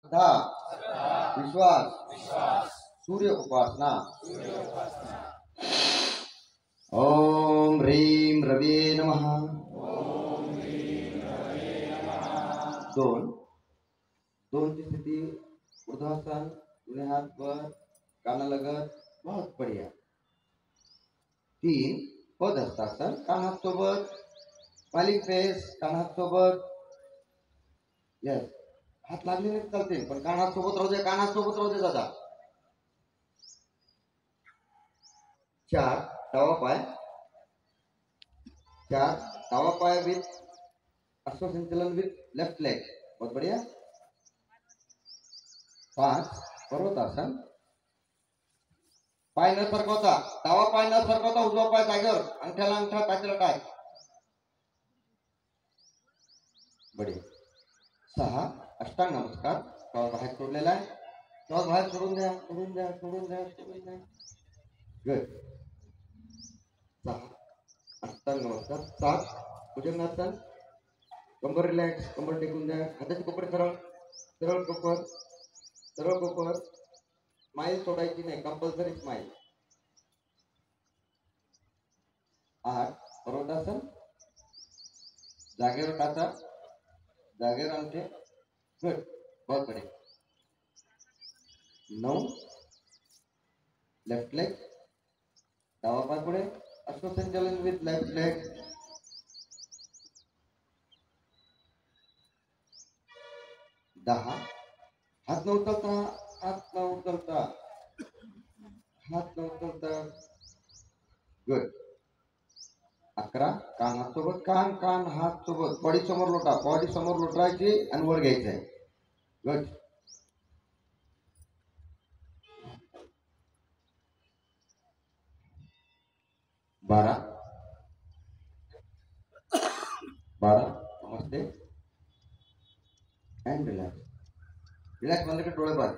श्रद्धा, विश्वास, सूर्य उपासना। ओम ह्रीं रवे नमः। दोन दोन की स्थिति ऊर्ध्वासन, दोनों हाथ पर, काना लगत, बहुत बढ़िया। तीन पद हस्तासन, कान हात सोबत, स्माइलिंग फेस, कान हात सोबत। यस, हात लागले नाही चालते पण कान हात सोबत राहू दे, कान हात सोबत राहू दे दादा। चार डावा पाय, चार डावा पाय विथ अश्वसंचलन विथ लेफ्ट लेग, बहुत बढ़िया। पाच पर्वतासन, पाय न सरकवता, डावा पाय न सरकवता उजवा पाय जागेवर, अंगठ्याला अंगठा टाचेला टाच, बढिया। सहा अष्टांग नमस्कार, श्वास बाहेर सोडलेला आहे, श्वास बाहेर सोडून द्या, सोडून द्या, सोडून द्या, सोडून द्या, गुड। सहा अष्टांग नमस्कार। सात भुजंगासन, कंबर रिलॅक्स, कंबर टेकून द्या, हाताची कोपर सरळ, सरळ कोपर, सरळ कोपर, स्माइल सोडायची नाही, कंपल्सरी स्माइल। आठ पर्वतासन, जागेवर टाचा, जागेवर अंगठे, गुड, बहुत बढ़िया। नऊ लेफ्ट लेग, डावा पाय पुढे, अश्वसंचालन विथ लेफ्ट लेग। 10 हात न उचलता, हात न उचलता, हात न उचलता, गुड। 11 कान हात सोबत, कान कान हात सोबत, बॉडी समोर लोटा, बॉडी समोर लोटायची आणि वर घ्यायचं आहे, गुड। 12 नमस्ते एंड रिलॅक्स, रिलॅक्स म्हणजे डोळे बंद।